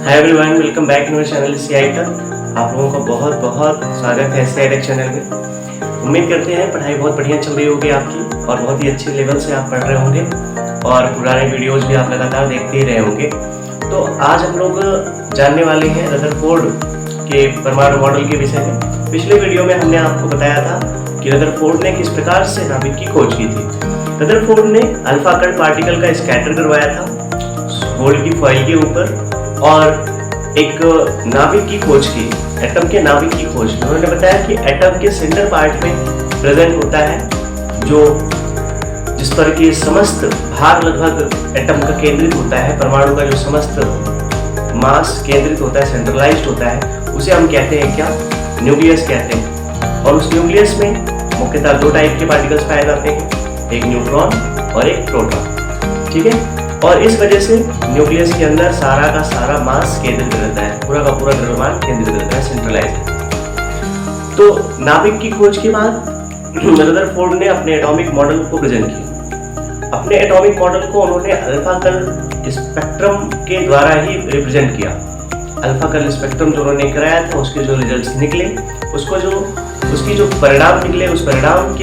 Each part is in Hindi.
Hi everyone, welcome back to my channel CI tech. आप लोगों का बहुत बहुत स्वागत है सीआई टेक चैनल में। उम्मीद करते हैं पढ़ाई बहुत बढ़िया चल रही होगी आपकी और बहुत ही अच्छे लेवल से आप पढ़ रहे होंगे और पुराने वीडियोस भी आप लगातार देखते ही रहे होंगे। तो आज हम लोग जानने वाले हैं रदरफोर्ड के परमाणु मॉडल के विषय में। पिछले वीडियो में हमने आपको बताया था कि रदरफोर्ड ने किस प्रकार से नाभिक की खोज की थी। रदरफोर्ड ने अल्फा कण पार्टिकल का स्कैटर करवाया था गोल्ड की फॉइल के ऊपर और एक नाभिक की खोज की, एटम के नाभिक की खोज की। उन्होंने बताया कि एटम के सेंटर पार्ट में प्रेजेंट होता है जो जिस पर कि समस्त भार लगभग एटम का केंद्रित होता है। परमाणु का जो समस्त मास केंद्रित होता है, सेंट्रलाइज्ड होता है, उसे हम कहते हैं क्या? न्यूक्लियस कहते हैं। और उस न्यूक्लियस में मुख्यतः दो टाइप के पार्टिकल्स पाए जाते हैं, एक न्यूट्रॉन और एक प्रोटॉन। ठीक है, और इस वजह से न्यूक्लियस के अंदर सारा का सारा मास केंद्रित रहता है, पूरा का पूरा द्रव्यमान केंद्रित रहता है, सेंट्रलाइज्ड। तो नाभिक की खोज के बाद रदरफोर्ड ने अपने एटॉमिक मॉडल को प्रेजेंट किया। अपने एटॉमिक मॉडल को उन्होंने अल्फा कण स्पेक्ट्रम के द्वारा ही रिप्रेजेंट किया। अल्फा कण स्पेक्ट्रम जो उन्होंने कराया था, उसके जो रिजल्ट्स निकले, उसकी जो परिणाम निकले, उस परिणाम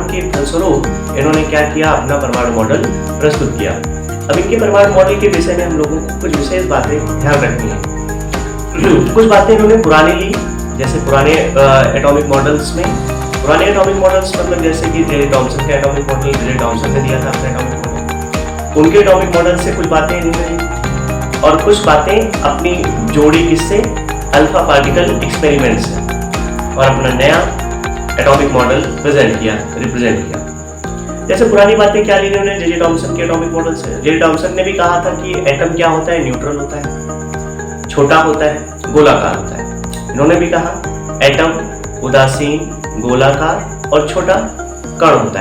के फलस्वरूप इन्होंने क्या किया? अपना परमाणु मॉडल प्रस्तुत किया। अब इनके परमाणु मॉडल के विषय में हम लोगों को कुछ विशेष बातें ध्यान रखनी है। कुछ बातें इन्होंने पुरानी ली, जैसे पुराने एटॉमिक मॉडल्स मतलब जैसे कि जे टॉमसन का एटॉमिक मॉडल, जे टॉमसन ने दिया था अपना एटॉमिक मॉडल, उनके एटॉमिक मॉडल से कुछ बातें इन्होंने ली और कुछ बातें अपनी जोड़ी किससे? अल्फा पार्टिकल एक्सपेरिमेंट से, और अपना नया एटॉमिक मॉडल रिप्रेजेंट किया। जैसे पुरानी बातें क्या ली इन्होंने जे टॉमसन के एटॉमिक मॉडल से। जे टॉमसन ने भी कहा था कि एटम क्या होता है? न्यूट्रल होता है, छोटा होता है, गोलाकार होता है। इन्होंने भी कहा एटम उदासीन, गोलाकार और छोटा कण होता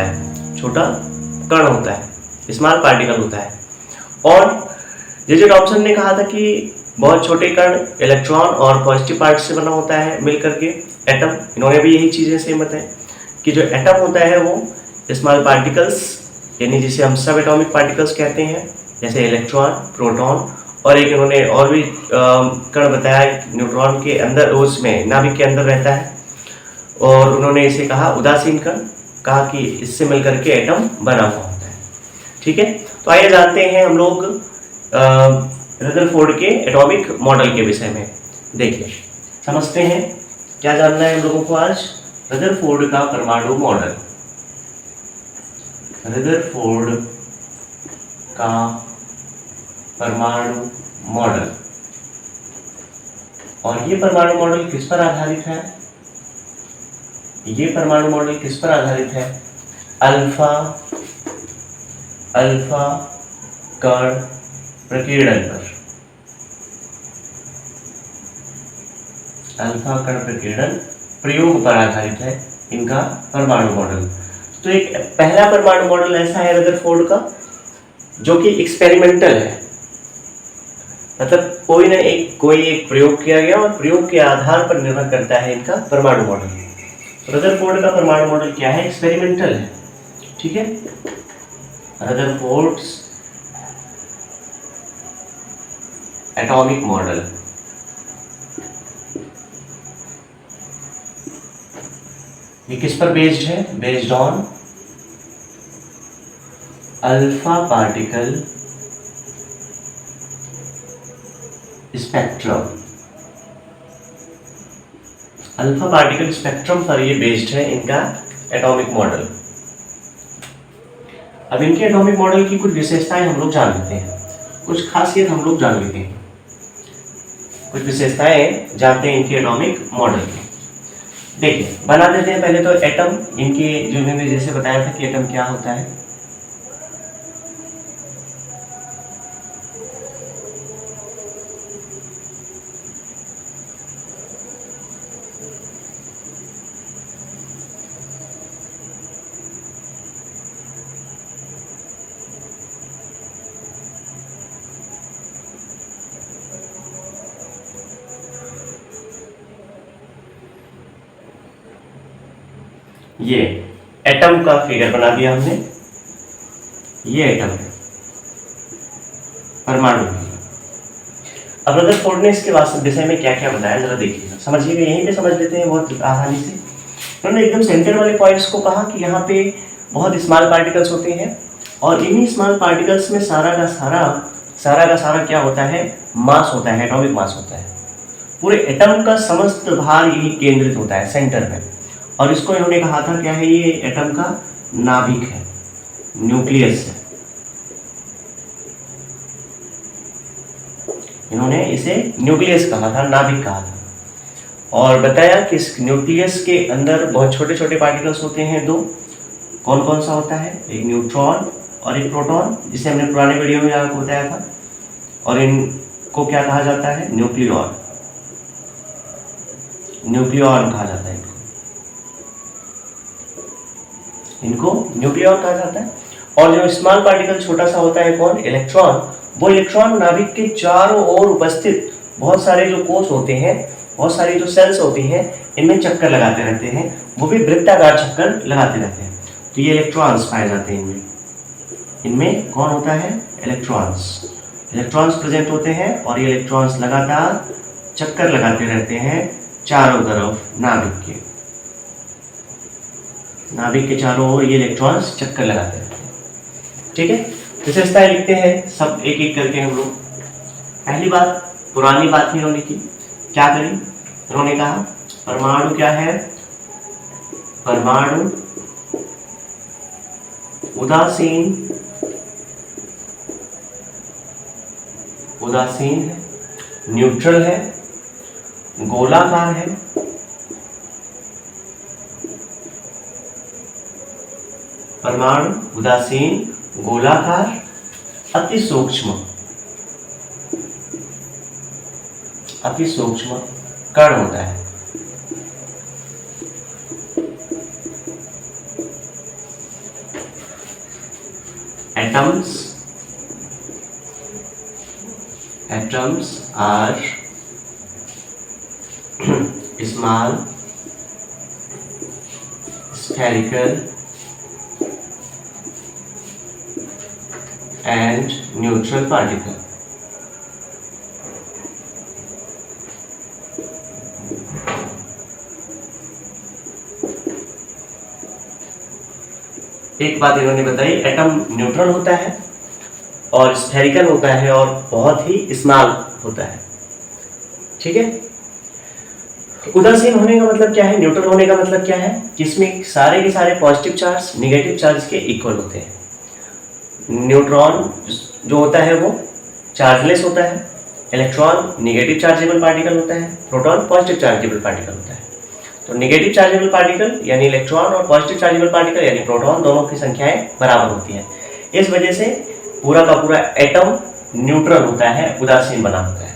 है, स्मॉल पार्टिकल होता है। और जे टॉमसन ने कहा था कि बहुत छोटे कण इलेक्ट्रॉन और पॉजिटिव पार्ट से बना होता है मिलकर के एटम। इन्होंने भी यही चीजें सहमत है कि जो एटम होता है वो स्मॉल पार्टिकल्स, यानी जिसे हम सब एटॉमिक पार्टिकल्स कहते हैं, जैसे इलेक्ट्रॉन, प्रोटॉन, और एक इन्होंने और भी कण बताया न्यूट्रॉन के अंदर, उसमें नाभिक के अंदर रहता है, और उन्होंने इसे कहा उदासीन कण, कहा कि इससे मिलकर के एटम बना हुआ होता है। ठीक है, तो आइए जानते हैं हम लोग रदरफोर्ड के एटॉमिक मॉडल के विषय में। देखिए, समझते हैं क्या जानना है हम लोगों को आज। रदरफोर्ड का परमाणु मॉडल। रदरफोर्ड का परमाणु मॉडल, और ये परमाणु मॉडल किस पर आधारित है? अल्फा कण प्रकीर्णन पर। अल्फा कण प्रकीर्णन प्रयोग पर आधारित है इनका परमाणु मॉडल। तो एक पहला परमाणु मॉडल ऐसा है रदरफोर्ड का जो कि एक्सपेरिमेंटल है, मतलब कोई एक प्रयोग किया गया और प्रयोग के आधार पर निर्भर करता है इनका परमाणु मॉडल। रदरफोर्ड का परमाणु मॉडल क्या है? एक्सपेरिमेंटल है। ठीक है, रदरफोर्ड्स एटॉमिक मॉडल ये किस पर बेस्ड है? Based on alpha particle spectrum. Alpha particle spectrum पर ये बेस्ड है इनका एटॉमिक मॉडल। अब इनके एटॉमिक मॉडल की कुछ विशेषताएं हम लोग जान लेते हैं, कुछ खासियत हम लोग जान लेते हैं, कुछ विशेषताएं जानते हैं इनके एटॉमिक मॉडल की। देखिए, बना देते हैं पहले तो एटम। इनके जो मैंने जैसे बताया था कि एटम क्या होता है। ये एटम का फिगर बना दिया हमने, ये एटम है, परमाणु है। अब रदरफोर्ड ने इसके विषय में क्या क्या बताया जरा देखिएगा, समझिएगा, यहीं पे समझ लेते हैं बहुत आसानी से। उन्होंने एकदम सेंटर वाले पॉइंट्स को कहा कि यहाँ पे बहुत स्मॉल पार्टिकल्स होते हैं और इन्हीं स्मॉल पार्टिकल्स में सारा का सारा क्या होता है, मास होता है, एटॉमिक मास होता है। पूरे एटम का समस्त भार यही केंद्रित होता है सेंटर में। और इसको इन्होंने कहा था क्या है, ये एटम का नाभिक है, न्यूक्लियस है। इन्होंने इसे न्यूक्लियस कहा था, नाभिक कहा था। और बताया कि इस न्यूक्लियस के अंदर बहुत छोटे छोटे पार्टिकल्स होते हैं दो। कौन कौन सा होता है, एक न्यूट्रॉन और एक प्रोटॉन, जिसे हमने पुराने वीडियो में आपको बताया था। और इनको क्या कहा जाता है, न्यूक्लियॉन, न्यूक्लियॉन कहा जाता है इनको न्यूक्लियॉन कहा जाता है। और जो स्मॉल पार्टिकल छोटा सा होता है कौन, इलेक्ट्रॉन, वो इलेक्ट्रॉन नाभिक के चारों ओर उपस्थित बहुत सारे जो कोष होते हैं, बहुत सारी जो सेल्स होती हैं, इनमें चक्कर लगाते रहते हैं, वो भी वृत्ताकार चक्कर लगाते रहते हैं। तो ये इलेक्ट्रॉन्स पाए जाते हैं इनमें। इनमें कौन होता है, इलेक्ट्रॉन्स प्रेजेंट होते हैं और ये इलेक्ट्रॉन्स लगातार चक्कर लगाते रहते हैं चारों तरफ नाभिक के चारों ओर ये इलेक्ट्रॉन्स चक्कर लगाते रहते हैं। ठीक है, विशेषताएं लिखते हैं सब एक एक करके हम लोग। पहली बात, पुरानी बात ही इन्होंने की, क्या करी, उन्होंने कहा परमाणु क्या है, परमाणु उदासीन है, न्यूट्रल है, गोलाकार है, परमाणु उदासीन, गोलाकार, अति सूक्ष्म कण होता है। Atoms are small, spherical and neutral particle. एक बात इन्होंने बताई, एटम न्यूट्रल होता है और स्फेरिकल होता है और बहुत ही स्मॉल होता है। ठीक है, उदासीन होने का मतलब क्या है, न्यूट्रल होने का मतलब क्या है कि इसमें सारे के सारे पॉजिटिव चार्ज नेगेटिव चार्ज के इक्वल होते हैं। न्यूट्रॉन जो होता है वो चार्जलेस होता है, इलेक्ट्रॉन नेगेटिव चार्जेबल पार्टिकल होता है, प्रोटॉन पॉजिटिव चार्जेबल पार्टिकल होता है। तो नेगेटिव चार्जेबल पार्टिकल यानी इलेक्ट्रॉन और पॉजिटिव चार्जेबल पार्टिकल यानी प्रोटॉन, दोनों की संख्याएं बराबर होती हैं। इस वजह से पूरा का पूरा एटम न्यूट्रल होता है, उदासीन बना होता है।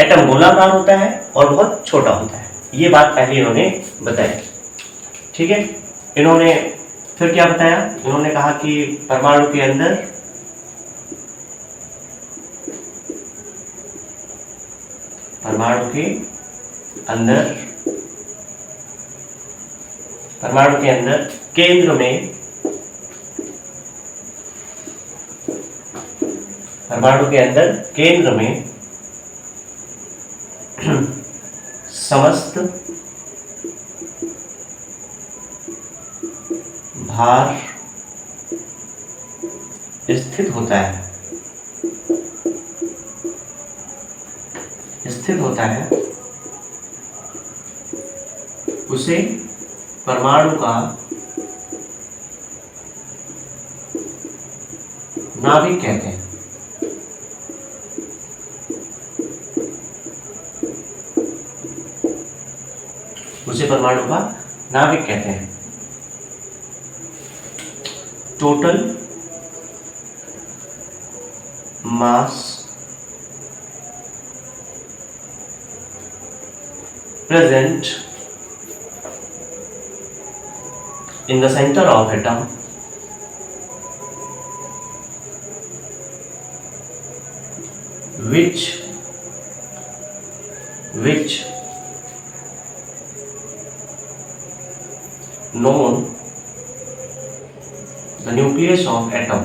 एटम गोलाकार होता है और बहुत छोटा होता है। ये बात पहले इन्होंने बताई। ठीक है, इन्होंने फिर क्या बताया, इन्होंने कहा कि परमाणु के अंदर केंद्र में समस्त भार स्थित होता है, उसे परमाणु का नाभिक कहते हैं। Total mass present in the center of atom which known the nucleus of atom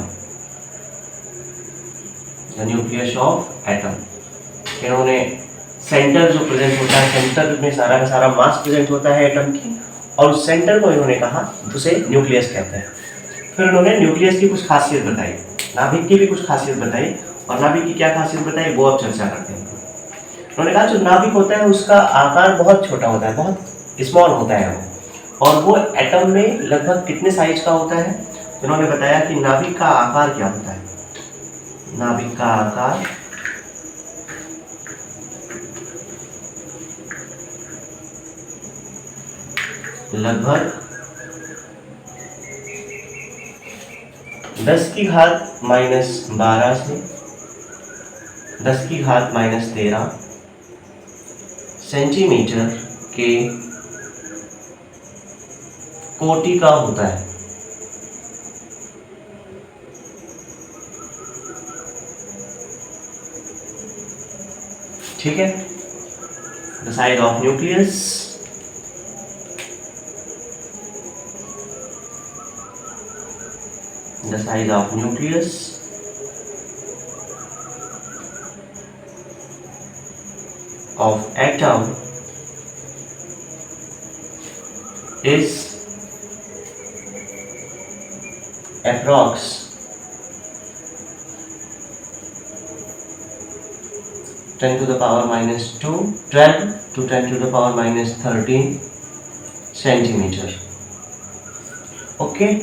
इन्होंने सेंटर जो प्रेजेंट होता है, सेंटर में सारा का सारा मास प्रेजेंट होता है एटम की, और उस सेंटर को इन्होंने कहा उसे न्यूक्लियस कहते हैं। फिर उन्होंने न्यूक्लियस की कुछ खासियत बताई, नाभिक की भी कुछ खासियत बताई, और नाभिक की क्या खासियत बताई वो अब चर्चा करते हैं। उन्होंने कहा जो नाभिक होता है उसका आकार बहुत छोटा होता है, बहुत स्मॉल होता है वो, और वो एटम में लगभग कितने साइज का होता है। उन्होंने बताया कि नाभिक का आकार क्या होता है, नाभिक का आकार लगभग 10 की घात -12 से 10 की घात -13 सेंटीमीटर के कोटि का होता है। ठीक है, the size of nucleus of atom is approx 10 to the power -2, 12 to 10 to the power -13 centimetre. Okay,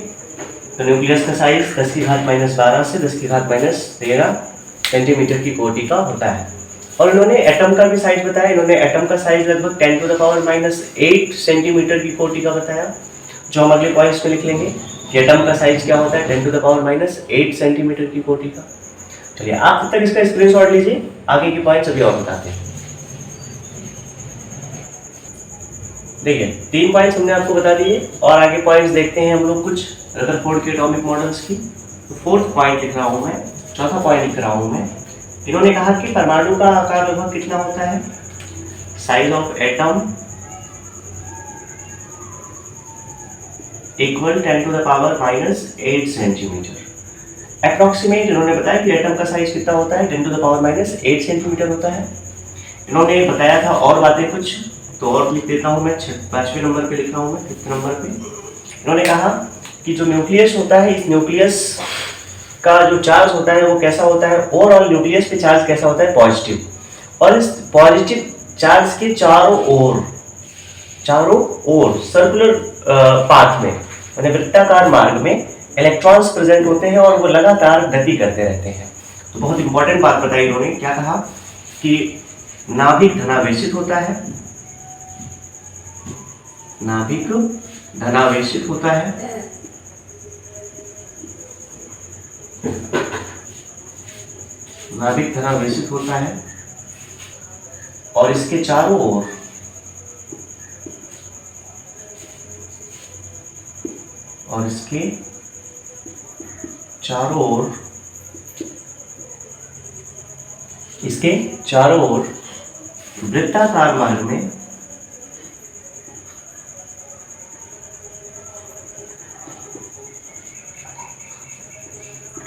तो न्यूक्लियस का साइज 10 की घात -12 से 10 की घात -13 सेंटीमीटर की कोटि का होता है। और इन्होंने एटम का भी साइज बताया। इन्होंने एटम का साइज लगभग 10 टू द पावर -8 सेंटीमीटर की कोटि का बताया, जो हम अगले पॉइंट्स में लिख लेंगे कि एटम का साइज क्या होता है, 10 टू द पावर -8 सेंटीमीटर की कोटि का। चलिए आप तब तक इसका स्क्रीनशॉट लीजिए, आगे के पॉइंट्स अभी और बताते हैं। देखिए 3 पॉइंट्स हमने आपको बता दिए, और आगे पॉइंट्स देखते हैं हम लोग कुछ रदरफोर्ड के एटॉमिक मॉडल्स की। तो 4th पॉइंट लिख रहा हूं मैं, 4था पॉइंट लिख रहा हूं मैं। इन्होंने कहा कि परमाणु का आकार लगभग कितना होता है, size of atom equal 10 to the power -8 centimetre. Approximate इन्होंने बताया कि एटम का साइज कितना होता है, 10 टू द पावर -8 सेंटीमीटर होता है। इन्होंने बताया था और बातें कुछ, तो और लिख देता हूं मैं, 5वें नंबर पे लिख रहा हूं मैं, 5th नंबर पे। इन्होंने कहा कि जो न्यूक्लियस होता है, इस न्यूक्लियस का जो चार्ज होता है वो कैसा होता है, ओवरऑल न्यूक्लियस पे चार्ज कैसा होता है, पॉजिटिव। और इस पॉजिटिव चार्ज के चारों ओर सर्कुलर पाथ में, यानी वृत्ताकार मार्ग में इलेक्ट्रॉन्स प्रेजेंट होते हैं, और वो लगातार गति करते रहते हैं। तो बहुत इंपॉर्टेंट बात बताई इन्होंने, क्या कहा कि नाभिक धनावेशित होता है, नाभिक धनावेशित होता है, नाभिक धनावेशित होता है, और इसके चारों ओर इसके चारों ओर वृत्ताकार मार्ग में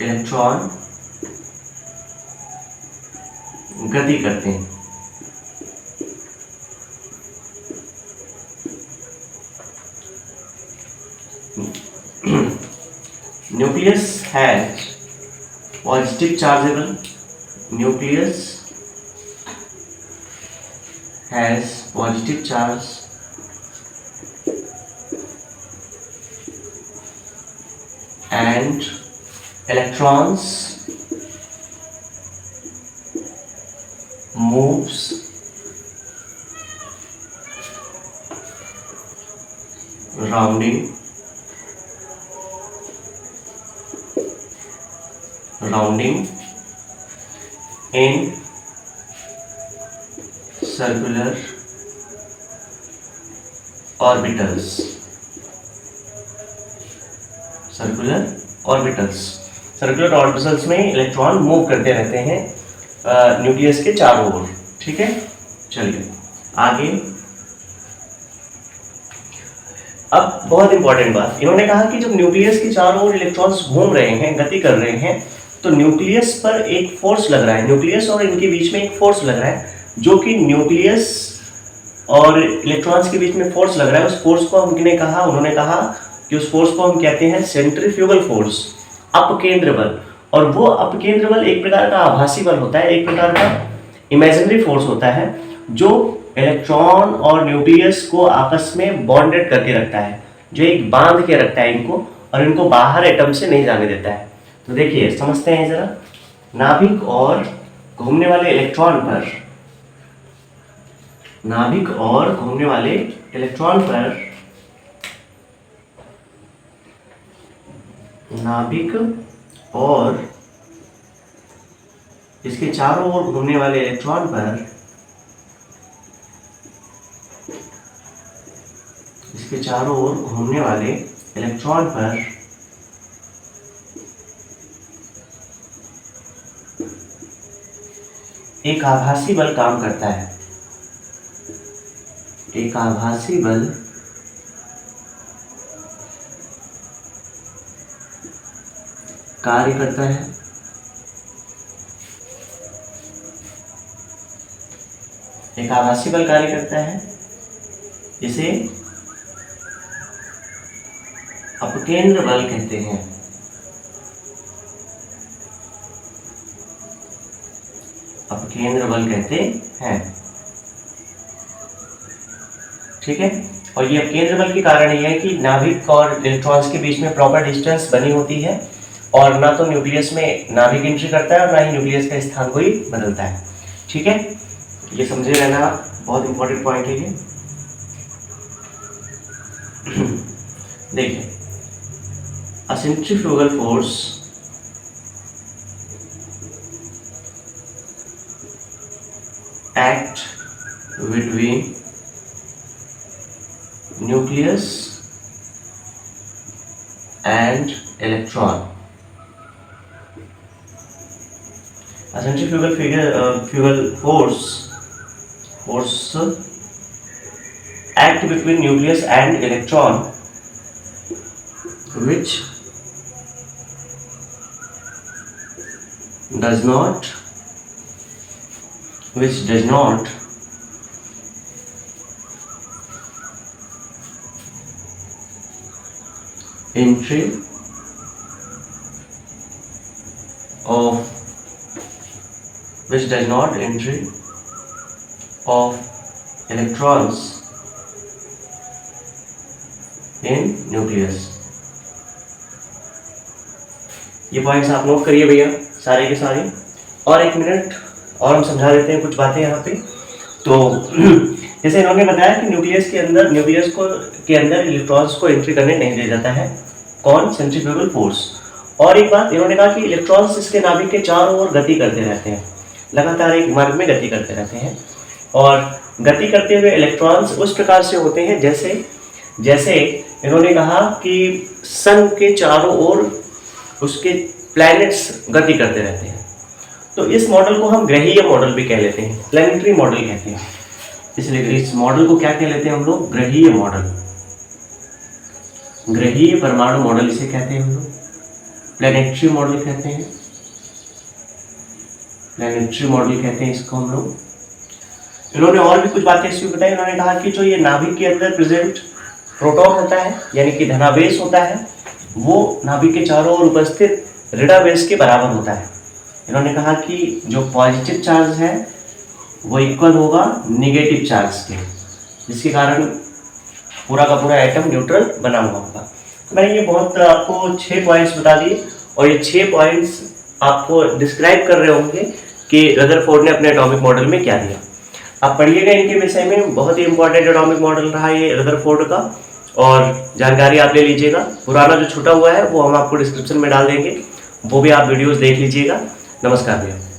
इलेक्ट्रॉन गति करते हैं। Nucleus has positive chargeable. Nucleus has positive charge and electrons moves rounding in circular orbitals. Circular orbitals में इलेक्ट्रॉन मूव करते रहते हैं न्यूक्लियस के चारों ओर। ठीक है, चलिए आगे। अब बहुत इंपॉर्टेंट बात, इन्होंने कहा कि जब न्यूक्लियस के चारों ओर इलेक्ट्रॉन्स घूम रहे हैं, गति कर रहे हैं, तो न्यूक्लियस पर एक फोर्स लग रहा है, न्यूक्लियस और इनके बीच में एक फोर्स लग रहा है, जो कि न्यूक्लियस और इलेक्ट्रॉन्स के बीच में फोर्स लग रहा है। उस फोर्स को उन्होंने कहा कि उस फोर्स को हम कहते हैं सेंट्रीफ्यूगल फोर्स, अपकेंद्र बल। और वो अपकेंद्र बल एक प्रकार का आभासी बल होता है, एक प्रकार का इमेजिनरी फोर्स होता है, जो इलेक्ट्रॉन और न्यूक्लियस को आपस में बॉन्डेड करके रखता है, जो एक बांध के रखता है इनको, और इनको बाहर एटम से नहीं जाने देता है। तो देखिए समझते हैं जरा, नाभिक और घूमने वाले इलेक्ट्रॉन पर, नाभिक और घूमने वाले इलेक्ट्रॉन पर, नाभिक और इसके चारों ओर घूमने वाले इलेक्ट्रॉन पर, इसके चारों ओर घूमने वाले इलेक्ट्रॉन पर एक आभासी बल काम करता है, एक आभासी बल कार्य करता है। एक आभासी बल कार्य करता है, इसे अपकेंद्र बल कहते हैं। अपकेंद्र बल कहते हैं, ठीक है। और ये अपकेंद्र बल के कारण ये है कि नाभिक और इलेक्ट्रॉन्स के बीच में प्रॉपर डिस्टेंस बनी होती है, और ना तो न्यूक्लियस में नाभिक एंट्री करता है और ना ही न्यूक्लियस का स्थान कोई बदलता है, ठीक है। ये समझे रहना, बहुत इंपॉर्टेंट पॉइंट है ये। देखिए, a centrifugal force act between nucleus and electron. A centrifugal force act between nucleus and electron, which does not entry of electrons in nucleus। ये पॉइंट्स आप नोट करिए भैया सारे के सारे। और एक मिनट और हम समझा देते हैं कुछ बातें यहाँ पे। तो जैसे इन्होंने बताया कि न्यूक्लियस के अंदर इलेक्ट्रॉन्स को एंट्री करने नहीं दिया जाता है, कौन? Centrifugal force. और एक बात इन्होंने कहा कि इलेक्ट्रॉन्स इसके नाभिक के चारों ओर गति करते रहते हैं, लगातार एक मार्ग में गति करते रहते हैं। और गति करते हुए इलेक्ट्रॉन्स उस प्रकार से होते हैं जैसे इन्होंने कहा कि सन के चारों ओर उसके प्लैनेट्स गति करते रहते हैं। तो इस मॉडल को हम ग्रहीय मॉडल भी कह लेते हैं, प्लैनेटरी मॉडल कहते हैं। इसलिए इस मॉडल को क्या कह लेते हैं हम लोग? ग्रहीय मॉडल, ग्रहीय परमाणु मॉडल इसे कहते हैं हम लोग, प्लैनेटरी मॉडल कहते हैं, प्लैनेटरी मॉडल कहते हैं इसको हम लोग। इन्होंने और भी कुछ बातें इसमें बताई। इन्होंने कहा कि जो ये नाभिक के अंदर प्रेजेंट प्रोटॉन होता है, यानी कि धनावेश होता है, वो नाभिक के चारों ओर उपस्थित ऋणावेश के बराबर होता है। इन्होंने कहा कि जो पॉजिटिव चार्ज है वो इक्वल होगा नेगेटिव चार्ज के, जिसके कारण पूरा का पूरा एटम न्यूट्रल बना हुआ होगा। मैंने ये बहुत आपको 6 पॉइंट्स बता दिए, और ये 6 पॉइंट्स आपको डिस्क्राइब कर रहे होंगे कि रदरफोर्ड ने अपने एटॉमिक मॉडल में क्या दिया। आप पढ़िएगा इनके विषय में, बहुत ही इंपॉर्टेंट एटॉमिक मॉडल रहा ये रदरफोर्ड का, और जानकारी आप ले लीजिएगा। पुराना जो छूटा हुआ है वो हम आपको डिस्क्रिप्शन में डाल देंगे, वो भी आप वीडियोस देख लीजिएगा। नमस्कार भैया।